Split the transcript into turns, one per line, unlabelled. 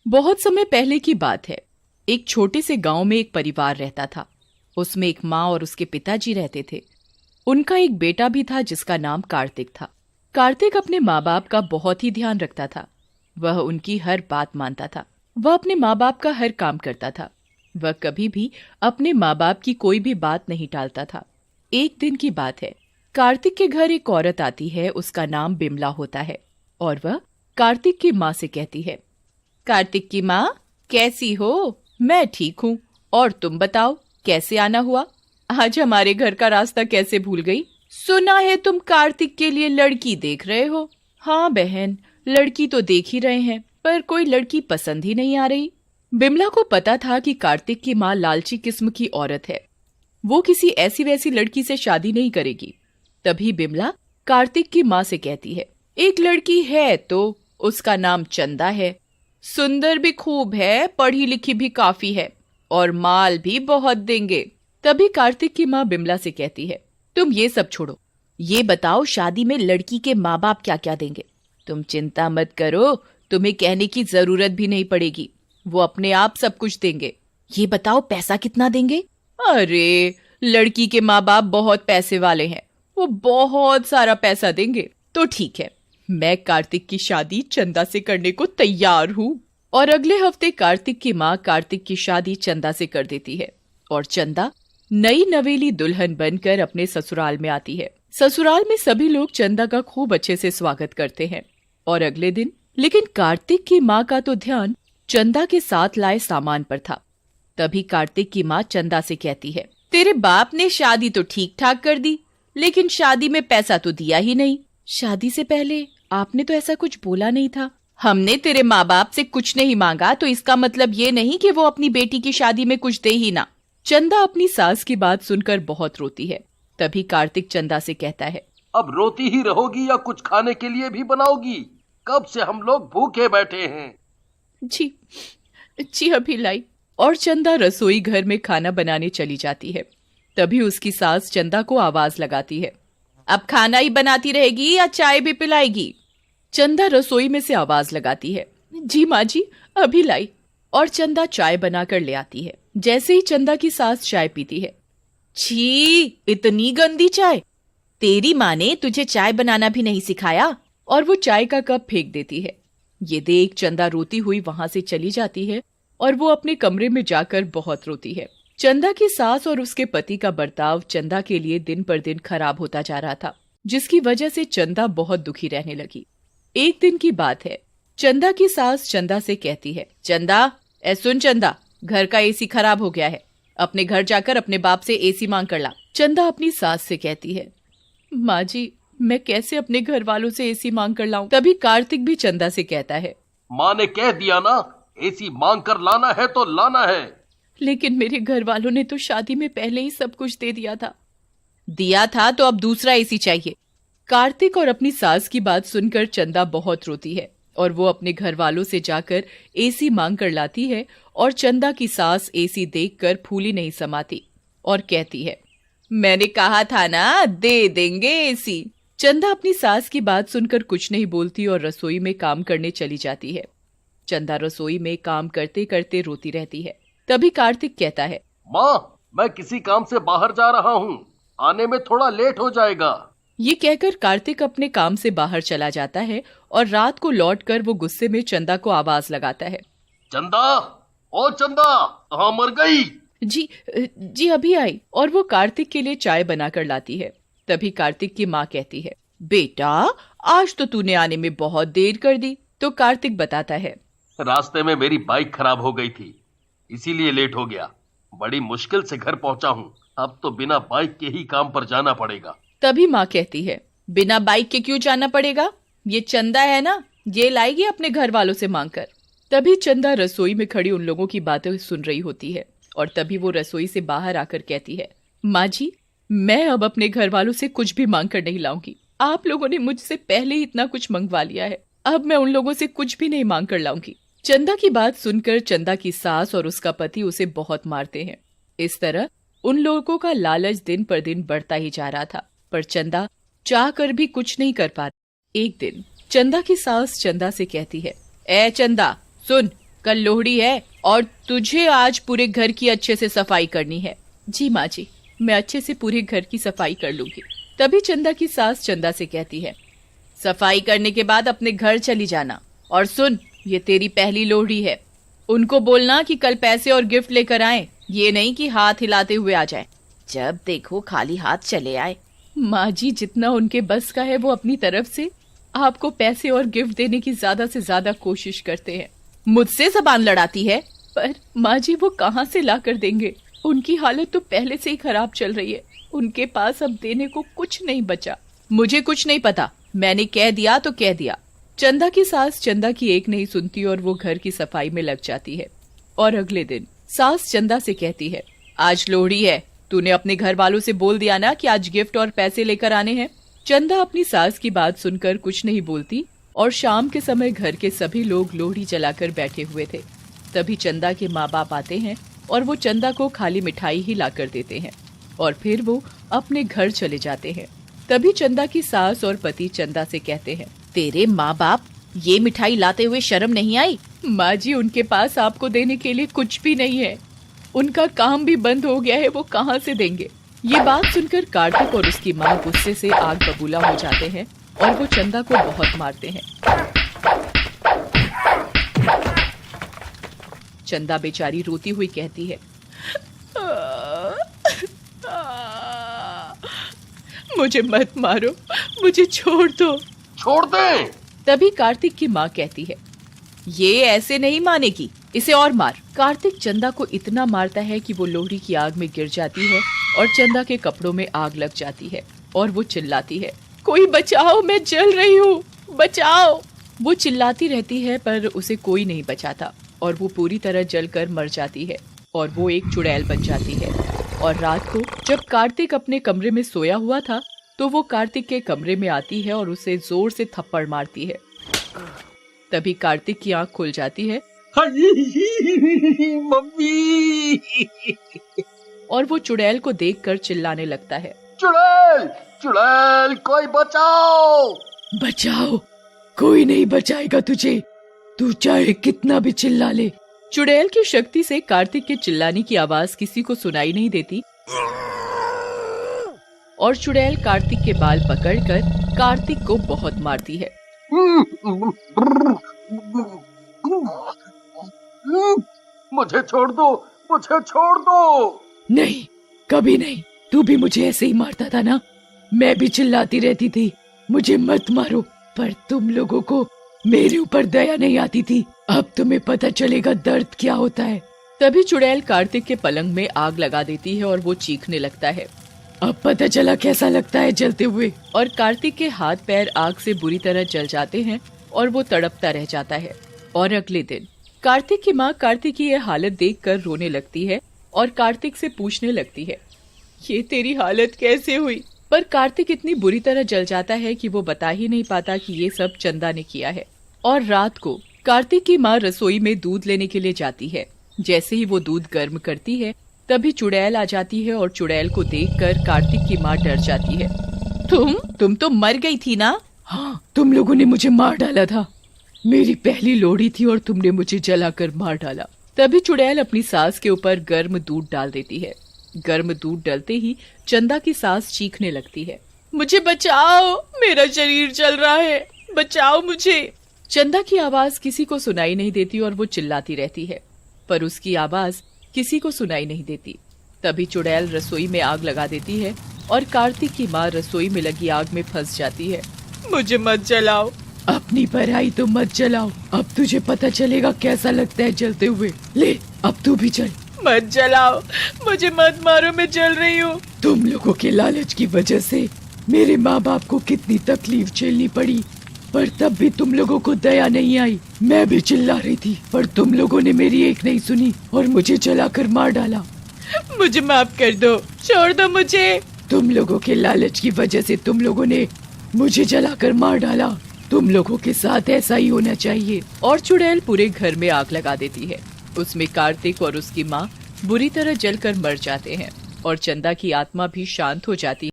बहुत समय पहले की बात है। एक छोटे से गांव में एक परिवार रहता था। उसमें एक माँ और उसके पिताजी रहते थे। उनका एक बेटा भी था जिसका नाम कार्तिक था। कार्तिक अपने माँ बाप का बहुत ही ध्यान रखता था। वह उनकी हर बात मानता था। वह अपने माँ बाप का हर काम करता था। वह कभी भी अपने माँ बाप की कोई भी बात नहीं टालता था। एक दिन की बात है, कार्तिक के घर एक औरत आती है। उसका नाम बिमला होता है और वह कार्तिक की माँ से कहती है, कार्तिक की माँ, कैसी हो? मैं ठीक हूँ। और तुम बताओ, कैसे आना हुआ? आज हमारे घर का रास्ता कैसे भूल गई? सुना है तुम कार्तिक के लिए लड़की देख रहे हो। हाँ बहन, लड़की तो देख ही रहे हैं, पर कोई लड़की पसंद ही नहीं आ रही। बिमला को पता था कि कार्तिक की माँ लालची किस्म की औरत है। वो किसी ऐसी वैसी लड़की से शादी नहीं करेगी। तभी बिमला कार्तिक की माँ से कहती है, एक लड़की है तो उसका नाम चंदा है। सुंदर भी खूब है, पढ़ी लिखी भी काफी है और माल भी बहुत देंगे। तभी कार्तिक की माँ बिमला से कहती है, तुम ये सब छोड़ो, ये बताओ शादी में लड़की के माँ बाप क्या क्या देंगे? तुम चिंता मत करो, तुम्हें कहने की जरूरत भी नहीं पड़ेगी, वो अपने आप सब कुछ देंगे। ये बताओ पैसा कितना देंगे? अरे, लड़की के माँ बाप बहुत पैसे वाले हैं, वो बहुत सारा पैसा देंगे। तो ठीक है, मैं कार्तिक की शादी चंदा से करने को तैयार हूँ। और अगले हफ्ते कार्तिक की माँ कार्तिक की शादी चंदा से कर देती है और चंदा नई नवेली दुल्हन बनकर अपने ससुराल में आती है। ससुराल में सभी लोग चंदा का खूब अच्छे से स्वागत करते हैं। और अगले दिन लेकिन कार्तिक की माँ का तो ध्यान चंदा के साथ लाए सामान पर था। तभी कार्तिक की माँ चंदा से कहती है, तेरे बाप ने शादी तो ठीक ठाक कर दी, लेकिन शादी में पैसा तो दिया ही नहीं। शादी से पहले आपने तो ऐसा कुछ बोला नहीं था। हमने तेरे माँ बाप से कुछ नहीं मांगा तो इसका मतलब ये नहीं कि वो अपनी बेटी की शादी में कुछ दे ही ना। चंदा अपनी सास की बात सुनकर बहुत रोती है। तभी कार्तिक चंदा से कहता है,
अब रोती ही रहोगी या कुछ खाने के लिए भी बनाओगी? कब से हम लोग भूखे बैठे हैं।
जी जी अभी लाई। और चंदा रसोई घर में खाना बनाने चली जाती है। तभी उसकी सास चंदा को आवाज लगाती है, अब खाना ही बनाती रहेगी या चाय भी पिलाएगी? चंदा रसोई में से आवाज लगाती है, जी माँ जी, अभी लाई। और चंदा चाय बनाकर ले आती है। जैसे ही चंदा की सास चाय पीती है, छी, इतनी गंदी चाय! तेरी माँ ने तुझे चाय बनाना भी नहीं सिखाया। और वो चाय का कप फेंक देती है। ये देख चंदा रोती हुई वहां से चली जाती है और वो अपने कमरे में जाकर बहुत रोती है। चंदा की सास और उसके पति का बर्ताव चंदा के लिए दिन पर दिन खराब होता जा रहा था, जिसकी वजह से चंदा बहुत दुखी रहने लगी। एक दिन की बात है, चंदा की सास चंदा से कहती है, चंदा, सुन चंदा, घर का एसी खराब हो गया है, अपने घर जाकर अपने बाप से एसी मांग कर ला। चंदा अपनी सास से कहती है, माँ जी, मैं कैसे अपने घर वालों से एसी मांग कर लाऊं? तभी कार्तिक भी चंदा से कहता है,
माँ ने कह दिया ना, एसी मांग कर लाना है तो लाना है।
लेकिन मेरे घर वालों ने तो शादी में पहले ही सब कुछ दे दिया था। दिया था तो अब दूसरा एसी चाहिए। कार्तिक और अपनी सास की बात सुनकर चंदा बहुत रोती है और वो अपने घर वालों से जाकर एसी मांग कर लाती है। और चंदा की सास एसी देखकर फूली नहीं समाती और कहती है, मैंने कहा था ना, दे देंगे एसी। चंदा अपनी सास की बात सुनकर कुछ नहीं बोलती और रसोई में काम करने चली जाती है। चंदा रसोई में काम करते करते रोती रहती है। तभी कार्तिक कहता है,
माँ, मैं किसी काम से बाहर जा रहा हूँ, आने में थोड़ा लेट हो जाएगा।
ये कहकर कार्तिक अपने काम से बाहर चला जाता है और रात को लौटकर वो गुस्से में चंदा को आवाज लगाता है,
चंदा, ओ चंदा, कहाँ मर गई?
जी अभी आई। और वो कार्तिक के लिए चाय बनाकर लाती है। तभी कार्तिक की माँ कहती है, बेटा, आज तो तूने आने में बहुत देर कर दी। तो कार्तिक बताता है,
रास्ते में मेरी बाइक खराब हो गई थी, इसीलिए लेट हो गया। बड़ी मुश्किल से घर पहुंचा हूँ, अब तो बिना बाइक के ही काम पर जाना पड़ेगा।
तभी माँ कहती है, बिना बाइक के क्यों जाना पड़ेगा? ये चंदा है ना, ये लाएगी अपने घर वालों से मांगकर। तभी चंदा रसोई में खड़ी उन लोगों की बातें सुन रही होती है और तभी वो रसोई से बाहर आकर कहती है, माँ जी, मैं अब अपने घर वालों से कुछ भी मांग कर नहीं लाऊंगी। आप लोगों ने मुझसे पहले ही इतना कुछ मंगवा लिया है, अब मैं उन लोगों से कुछ भी नहीं मांग कर लाऊंगी। चंदा की बात सुनकर चंदा की सास और उसका पति उसे बहुत मारते हैं। इस तरह उन लोगों का लालच दिन पर दिन बढ़ता ही जा रहा था, पर चंदा चाह कर भी कुछ नहीं कर पाती। एक दिन चंदा की सास चंदा से कहती है, ए चंदा, सुन, कल लोहड़ी है और तुझे आज पूरे घर की अच्छे से सफाई करनी है। जी माँ जी, मैं अच्छे से पूरे घर की सफाई कर लूंगी। तभी चंदा की सास चंदा से कहती है, सफाई करने के बाद अपने घर चली जाना। और सुन, ये तेरी पहली लोहड़ी है, उनको बोलना कि कल पैसे और गिफ्ट लेकर आए, ये नहीं कि हाथ हिलाते हुए आ जाए। जब देखो खाली हाथ चले आए। माँ जी, जितना उनके बस का है वो अपनी तरफ से आपको पैसे और गिफ्ट देने की ज्यादा से ज्यादा कोशिश करते हैं। मुझसे जबान लड़ाती है। पर माँ जी, वो कहाँ से ला कर देंगे? उनकी हालत तो पहले से ही खराब चल रही है। उनके पास अब देने को कुछ नहीं बचा। मुझे कुछ नहीं पता, मैंने कह दिया तो कह दिया। चंदा की सास चंदा की एक नहीं सुनती और वो घर की सफाई में लग जाती है। और अगले दिन सास चंदा से कहती है, आज लोहड़ी है, तूने अपने घर वालों से बोल दिया ना कि आज गिफ्ट और पैसे लेकर आने हैं। चंदा अपनी सास की बात सुनकर कुछ नहीं बोलती और शाम के समय घर के सभी लोग लोहड़ी जलाकर बैठे हुए थे। तभी चंदा के माँ बाप आते हैं और वो चंदा को खाली मिठाई ही लाकर देते हैं और फिर वो अपने घर चले जाते हैं। तभी चंदा की सास और पति चंदा से कहते हैं, तेरे माँ बाप ये मिठाई लाते हुए शर्म नहीं आई? माँ जी, उनके पास आपको देने के लिए कुछ भी नहीं है, उनका काम भी बंद हो गया है, वो कहाँ से देंगे? ये बात सुनकर कार्तिक और उसकी माँ गुस्से से आग बबूला हो जाते हैं और वो चंदा को बहुत मारते हैं। चंदा बेचारी रोती हुई कहती है, मुझे मत मारो, मुझे छोड़ दो।
छोड़ दे।
तभी कार्तिक की माँ कहती है, ये ऐसे नहीं मानेगी, इसे और मार। कार्तिक चंदा को इतना मारता है कि वो लोहड़ी की आग में गिर जाती है और चंदा के कपड़ों में आग लग जाती है और वो चिल्लाती है, कोई बचाओ, मैं जल रही हूँ, बचाओ। वो चिल्लाती रहती है पर उसे कोई नहीं बचाता और वो पूरी तरह जलकर मर जाती है और वो एक चुड़ैल बन जाती है। और रात को जब कार्तिक अपने कमरे में सोया हुआ था तो वो कार्तिक के कमरे में आती है और उसे जोर से थप्पड़ मारती है। तभी कार्तिक की आंख खुल जाती है
मम्मी।
और वो चुड़ैल को देखकर चिल्लाने लगता है,
चुड़ैल, चुड़ैल, कोई बचाओ।
बचाओ, कोई नहीं बचाएगा तुझे, तू चाहे कितना भी चिल्ला ले। चुड़ैल की शक्ति से कार्तिक के चिल्लाने की आवाज किसी को सुनाई नहीं देती और चुड़ैल कार्तिक के बाल पकड़कर कार्तिक को बहुत मारती है।
मुझे छोड़ दो, मुझे छोड़ दो।
नहीं, कभी नहीं, तू भी मुझे ऐसे ही मारता था ना, मैं भी चिल्लाती रहती थी मुझे मत मारो, पर तुम लोगों को मेरे ऊपर दया नहीं आती थी। अब तुम्हें पता चलेगा दर्द क्या होता है। तभी चुड़ैल कार्तिक के पलंग में आग लगा देती है और वो चीखने लगता है, अब पता चला कैसा लगता है जलते हुए। और कार्तिक के हाथ पैर आग से बुरी तरह जल जाते हैं और वो तड़पता रह जाता है। और अगले दिन कार्तिक की माँ कार्तिक की यह हालत देखकर रोने लगती है और कार्तिक से पूछने लगती है, ये तेरी हालत कैसे हुई? पर कार्तिक इतनी बुरी तरह जल जाता है कि वो बता ही नहीं पाता कि ये सब चंदा ने किया है। और रात को कार्तिक की माँ रसोई में दूध लेने के लिए जाती है। जैसे ही वो दूध गर्म करती है तभी चुड़ैल आ जाती है और चुड़ैल को देखकर कार्तिक की माँ डर जाती है। तुम तो मर गई थी ना? हाँ, तुम लोगों ने मुझे मार डाला था, मेरी पहली लोहड़ी थी और तुमने मुझे जलाकर मार डाला। तभी चुड़ैल अपनी सास के ऊपर गर्म दूध डाल देती है। गर्म दूध डलते ही चंदा की सास चीखने लगती है, मुझे बचाओ, मेरा शरीर जल रहा है, बचाओ मुझे। चंदा की आवाज किसी को सुनाई नहीं देती और वो चिल्लाती रहती है पर उसकी आवाज किसी को सुनाई नहीं देती। तभी चुड़ैल रसोई में आग लगा देती है और कार्तिक की माँ रसोई में लगी आग में फंस जाती है। मुझे मत जलाओ, अपनी पराई तो मत जलाओ, अब तुझे पता चलेगा कैसा लगता है जलते हुए। ले, अब तू भी चल। मत जलाओ, मुझे मत मारो, मैं जल रही हूँ। तुम लोगों के लालच की वजह से मेरे माँ बाप को कितनी तकलीफ झेलनी पड़ी, पर तब भी तुम लोगों को दया नहीं आई। मैं भी चिल्ला रही थी पर तुम लोगों ने मेरी एक नहीं सुनी और मुझे जलाकर मार डाला। मुझे माफ कर दो, छोड़ दो मुझे। तुम लोगों के लालच की वजह से तुम लोगों ने मुझे जलाकर मार डाला, तुम लोगों के साथ ऐसा ही होना चाहिए। और चुड़ैल पूरे घर में आग लगा देती है। उसमें कार्तिक और उसकी माँ बुरी तरह जलकर मर जाते हैं और चंदा की आत्मा भी शांत हो जाती है।